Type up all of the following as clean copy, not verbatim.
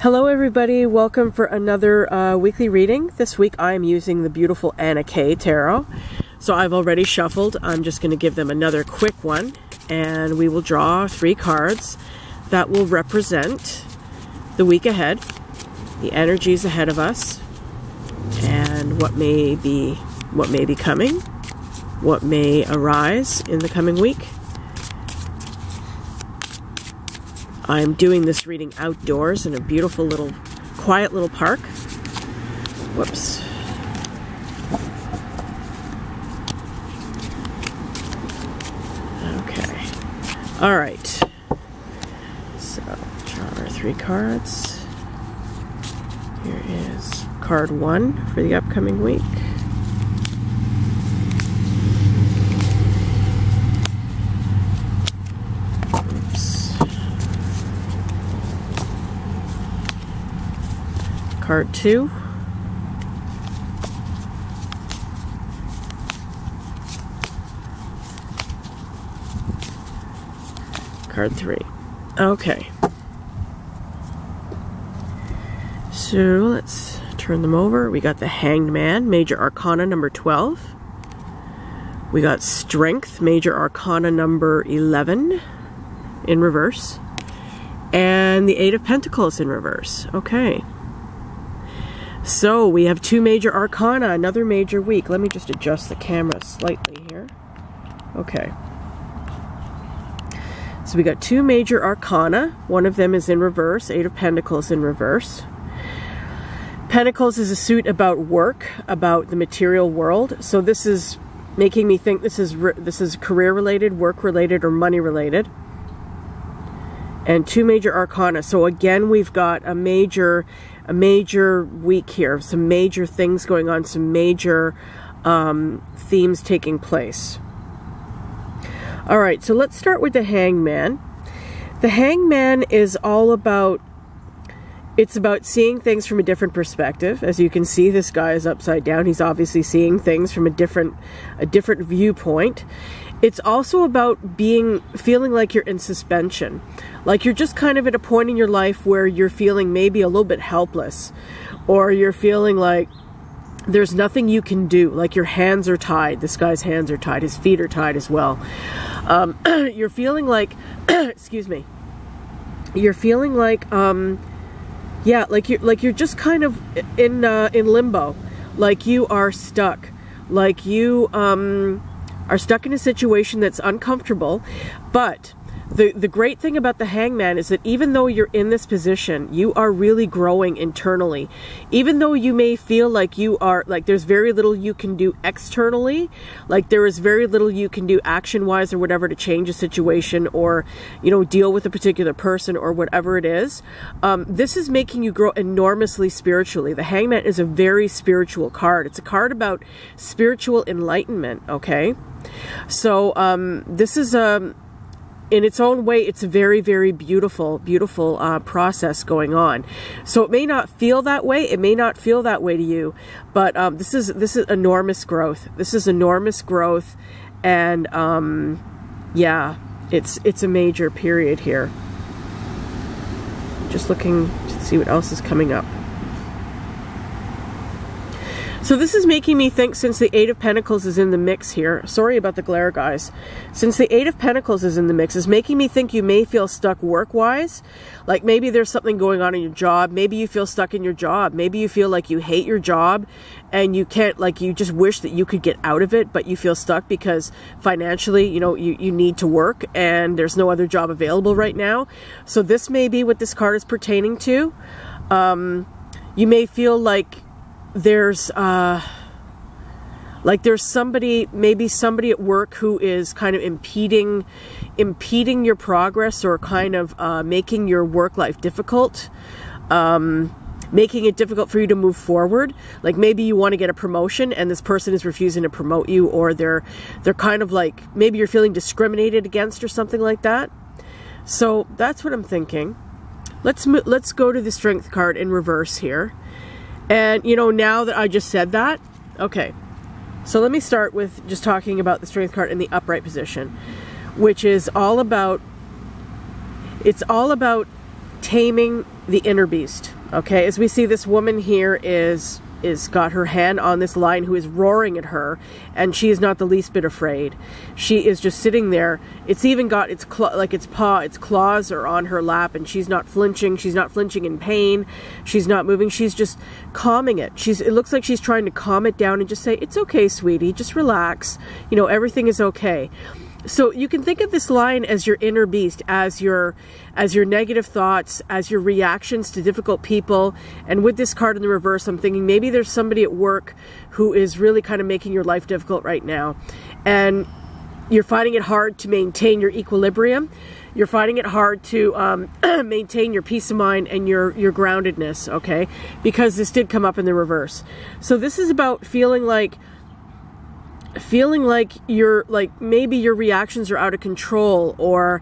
Hello everybody, welcome for another weekly reading. This week I am using the beautiful Anna K Tarot. So I've already shuffled. I'm just going to give them another quick one, and we will draw 3 cards that will represent the week ahead, the energies ahead of us, and what may be coming, what may arise in the coming week. I'm doing this reading outdoors in a beautiful little, quiet little park. Whoops. Okay. All right. So, draw our 3 cards. Here is card 1 for the upcoming week. Card 2. Card 3. Okay. So let's turn them over. We got the Hanged Man, Major Arcana number 12. We got Strength, Major Arcana number 11 in reverse. And the 8 of Pentacles in reverse. Okay. So we have 2 major arcana, another major week. Let me just adjust the camera slightly here. Okay. So we got 2 major arcana. One of them is in reverse, 8 of Pentacles in reverse. Pentacles is a suit about work, about the material world. So this is making me think this is career related, work related, or money related. And 2 major arcana. So again, we've got a major week here, some major things going on, some major themes taking place. All right, so let's start with the Hangman. The Hangman is all about, it's about seeing things from a different perspective. As you can see, this guy is upside down. He's obviously seeing things from a different viewpoint. It's also about feeling like you're in suspension. Like you're just kind of at a point in your life where you're feeling maybe a little bit helpless, or you're feeling like there's nothing you can do, like your hands are tied. This guy's hands are tied, his feet are tied as well. You're feeling like, excuse me, you're feeling like, yeah, like you're just kind of in limbo, like you are stuck, like you are stuck in a situation that's uncomfortable. But the great thing about the Hangman is that even though you're in this position, you are really growing internally. Even though you may feel like you are, like there's very little you can do externally, like there is very little you can do action-wise or whatever to change a situation, or, you know, deal with a particular person or whatever it is, this is making you grow enormously spiritually. The Hangman is a very spiritual card. It's a card about spiritual enlightenment, okay? So this is in its own way, it's a very, very beautiful process going on. So it may not feel that way. It may not feel that way to you, but this is enormous growth. This is enormous growth, and yeah, it's a major period here. Just looking to see what else is coming up. So this is making me think, since the 8 of Pentacles is in the mix here, sorry about the glare, guys. Since the 8 of Pentacles is in the mix, is making me think you may feel stuck work-wise. Like maybe there's something going on in your job. Maybe you feel stuck in your job. Maybe you feel like you hate your job and you can't, like you just wish that you could get out of it, but you feel stuck because financially, you know, you need to work and there's no other job available right now. So this may be what this card is pertaining to. You may feel like there's somebody, maybe somebody at work who is kind of impeding your progress, or kind of making your work life difficult, making it difficult for you to move forward. Like maybe you want to get a promotion and this person is refusing to promote you, or they're kind of like, maybe you're feeling discriminated against or something like that. So that's what I'm thinking. Let's go to the Strength card in reverse here. And, you know, now that I just said that, okay, so let me start with just talking about the Strength card in the upright position, which is all about, it's all about taming the inner beast. Okay, as we see, this woman here is got her hand on this lion who is roaring at her, and she is not the least bit afraid. She is just sitting there. It's even got its claws are on her lap, and she's not flinching. She's not flinching in pain. She's not moving. She's just calming it. It looks like she's trying to calm it down and just say, "It's okay, sweetie. Just relax. You know, everything is okay." So you can think of this lion as your inner beast, as your negative thoughts, as your reactions to difficult people. And with this card in the reverse, I'm thinking maybe there's somebody at work who is really kind of making your life difficult right now. And you're finding it hard to maintain your equilibrium. You're finding it hard to maintain your peace of mind and your groundedness, okay? Because this did come up in the reverse. So this is about feeling like you're maybe your reactions are out of control, or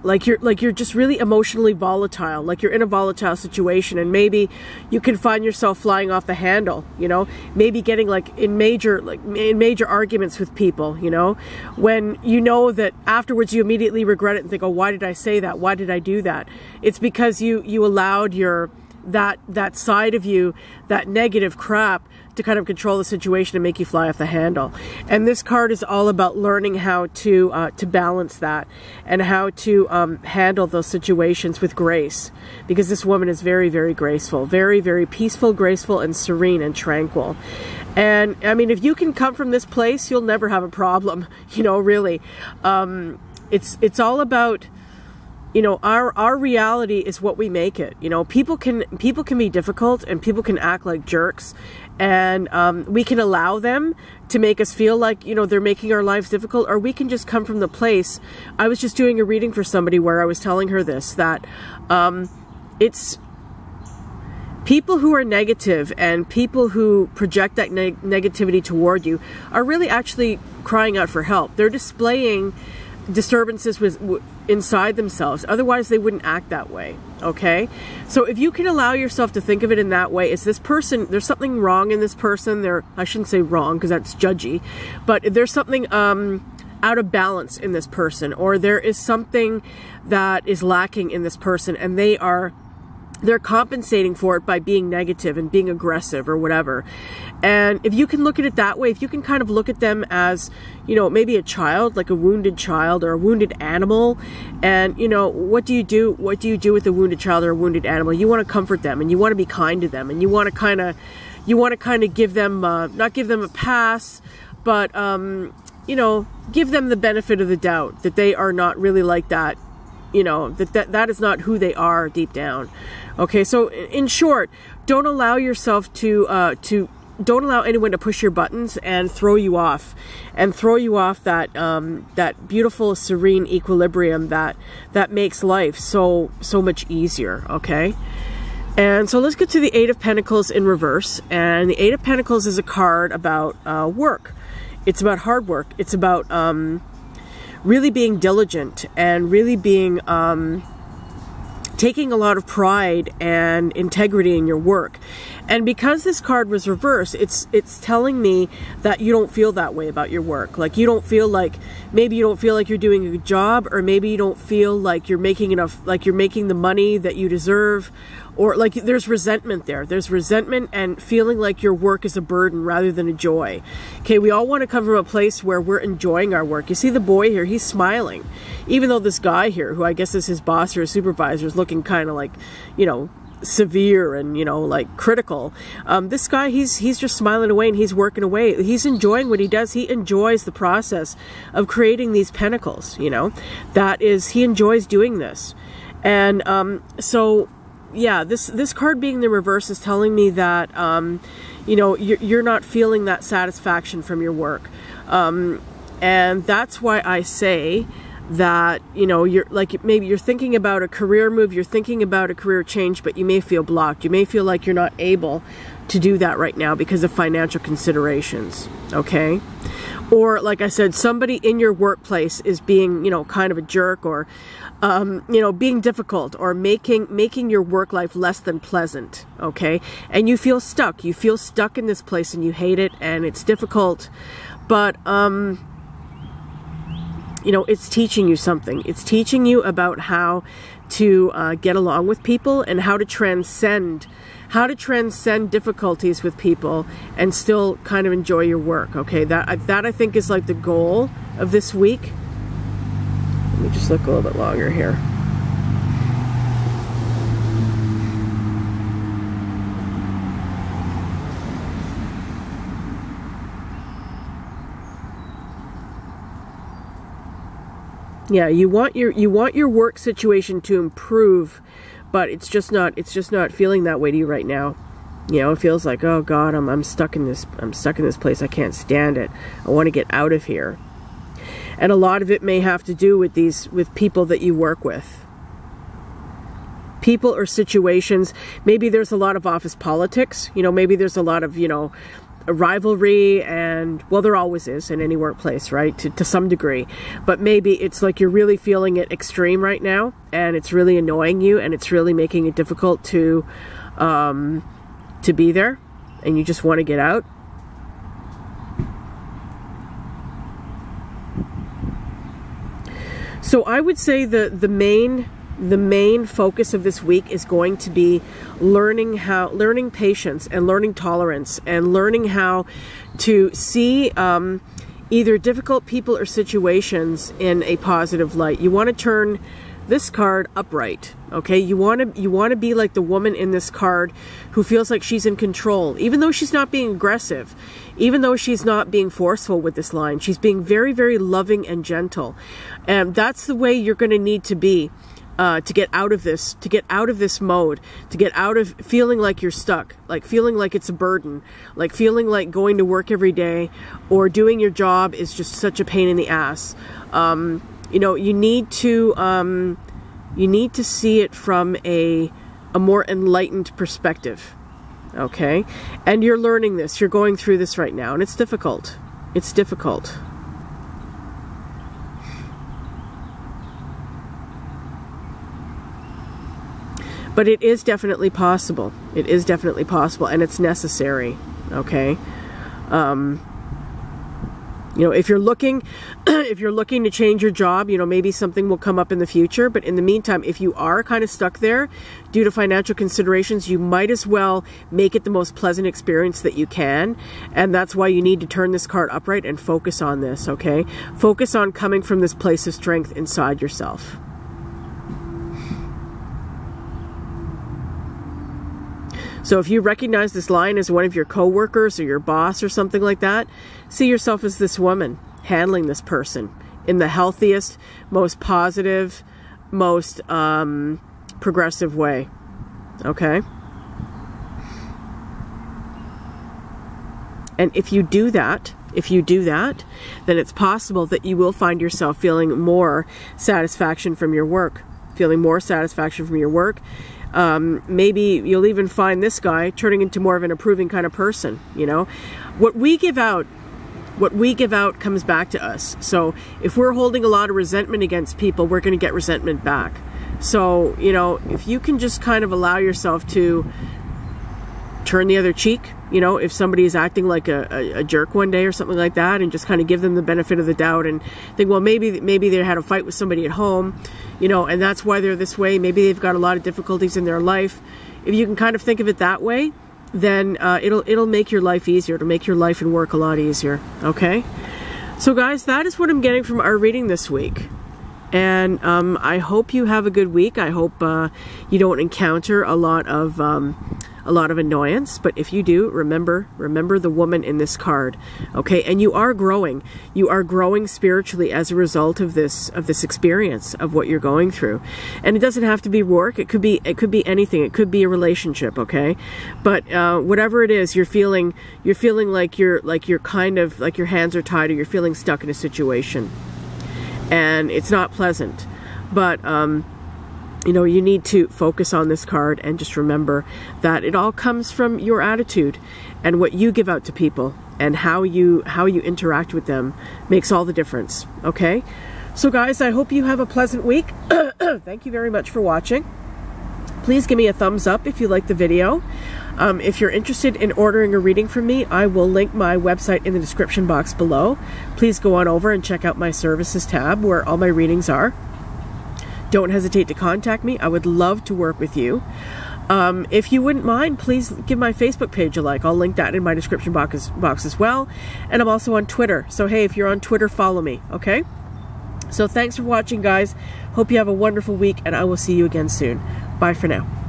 like you're just really emotionally volatile, like you're in a volatile situation, and maybe you can find yourself flying off the handle, you know, maybe getting in major arguments with people, you know, when you know that afterwards you immediately regret it and think, oh, why did I say that? Why did I do that? It's because you allowed that side of you, that negative crap, to kind of control the situation and make you fly off the handle. And this card is all about learning how to balance that, and how to handle those situations with grace, because this woman is very, very graceful, very, very peaceful, graceful, and serene and tranquil. And I mean, if you can come from this place, you'll never have a problem, you know, really. It's all about, you know, our reality is what we make it. You know, people can be difficult, and people can act like jerks, and we can allow them to make us feel like, you know, they're making our lives difficult, or we can just come from the place. I was just doing a reading for somebody where I was telling her this, that it's people who are negative and people who project that negativity toward you are really actually crying out for help. They're displaying disturbances inside themselves. Otherwise, they wouldn't act that way. Okay? So if you can allow yourself to think of it in that way, is this person, there's something wrong in this person. I shouldn't say wrong because that's judgy, but there's something out of balance in this person, or there is something that is lacking in this person, and they're compensating for it by being negative and being aggressive or whatever. And if you can look at it that way, if you can kind of look at them as, you know, maybe a child, like a wounded child or a wounded animal, and, you know, what do you do with a wounded child or a wounded animal? You want to comfort them, and you want to be kind to them, and you want to kind of give them, not give them a pass, but, you know, give them the benefit of the doubt that they are not really like that. You know, that is not who they are deep down. Okay, so in short, don't allow yourself don't allow anyone to push your buttons and throw you off, that that beautiful, serene equilibrium that makes life so much easier. Okay, and so let's get to the Eight of Pentacles in reverse. And the Eight of Pentacles is a card about work. It's about hard work. It's about really being diligent, and really being taking a lot of pride and integrity in your work. And because this card was reversed, it's telling me that you don't feel that way about your work. Like, you don't feel like, maybe you don't feel like you're doing a good job, or maybe you don't feel like you're making enough, like you're making the money that you deserve, or like there's resentment there. There's resentment and feeling like your work is a burden rather than a joy. Okay, we all want to come from a place where we're enjoying our work. You see the boy here, he's smiling. Even though this guy here, who I guess is his boss or his supervisor, is looking kind of like, you know, severe and, you know, like critical. This guy, he's just smiling away, and he's working away. He's enjoying what he does. He enjoys the process of creating these pentacles, you know. He enjoys doing this. And so yeah, this card being the reverse is telling me that you know, you're not feeling that satisfaction from your work. And that's why I say that, you know, you're like, maybe you're thinking about a career move, you're thinking about a career change, but you may feel blocked. You may feel like you're not able to do that right now because of financial considerations, okay? Or, like I said, somebody in your workplace is being, you know, kind of a jerk, or, you know, being difficult, or making your work life less than pleasant, okay? And you feel stuck. You feel stuck in this place, and you hate it, and it's difficult, but, you know, it's teaching you something. It's teaching you about how to get along with people, and how to transcend difficulties with people and still kind of enjoy your work. Okay, that I think is like the goal of this week. Let me just look a little bit longer here. Yeah, you want your work situation to improve, but it's just not feeling that way to you right now. You know, it feels like, oh God, I'm stuck in this place. I can't stand it. I want to get out of here. And a lot of it may have to do with people that you work with. People or situations. Maybe there's a lot of office politics. You know, maybe there's a lot of, you know, a rivalry, and well, there always is in any workplace, right, to some degree. But maybe it's like you're really feeling it extreme right now, and it's really annoying you, and it's really making it difficult to be there, and you just want to get out. So I would say the main focus of this week is going to be learning patience and learning tolerance, and learning how to see either difficult people or situations in a positive light. You want to turn this card upright, okay? You want to be like the woman in this card who feels like she's in control, even though she's not being aggressive, even though she's not being forceful with this line. She's being very, very loving and gentle. And that's the way you're going to need to be to get out of this mode, to get out of feeling like you're stuck, like feeling like it's a burden, like feeling like going to work every day or doing your job is just such a pain in the ass. You know, you need to see it from a more enlightened perspective, okay? And you're learning this. You're going through this right now, and it's difficult. It's difficult. But it is definitely possible. It is definitely possible, and it's necessary, okay? You know, if you're looking to change your job, you know, maybe something will come up in the future. But in the meantime, if you are kind of stuck there due to financial considerations, you might as well make it the most pleasant experience that you can. And that's why you need to turn this card upright and focus on this, okay? Focus on coming from this place of strength inside yourself. So if you recognize this line as one of your coworkers or your boss or something like that, see yourself as this woman handling this person in the healthiest, most positive, most progressive way. Okay? And if you do that, then it's possible that you will find yourself feeling more satisfaction from your work. Maybe you'll even find this guy turning into more of an approving kind of person, you know. What we give out comes back to us. So if we're holding a lot of resentment against people, we're going to get resentment back. So, you know, if you can just kind of allow yourself to turn the other cheek, you know, if somebody is acting like a jerk one day or something like that, and just kind of give them the benefit of the doubt and think, well, maybe they had a fight with somebody at home, you know, and that's why they're this way. Maybe they've got a lot of difficulties in their life. If you can kind of think of it that way, then it'll make your life easier. It'll make your life and work a lot easier. Okay? So guys, that is what I'm getting from our reading this week. And I hope you have a good week. I hope you don't encounter a lot of annoyance, but if you do, remember the woman in this card, okay? And you are growing spiritually as a result of this experience of what you're going through. And it doesn't have to be work. It could be anything. It could be a relationship, okay? But whatever it is, you're feeling like you're kind of like your hands are tied, or you're feeling stuck in a situation, and it's not pleasant. But you know, you need to focus on this card and just remember that it all comes from your attitude and what you give out to people, and how you interact with them makes all the difference, okay? So guys, I hope you have a pleasant week. Thank you very much for watching. Please give me a thumbs up if you like the video. If you're interested in ordering a reading from me, I will link my website in the description box below. Please go on over and check out my services tab where all my readings are. don't hesitate to contact me. I would love to work with you. If you wouldn't mind, please give my Facebook page a like. I'll link that in my description box as well. And I'm also on Twitter. So hey, if you're on Twitter, follow me, okay? So thanks for watching, guys. Hope you have a wonderful week, and I will see you again soon. Bye for now.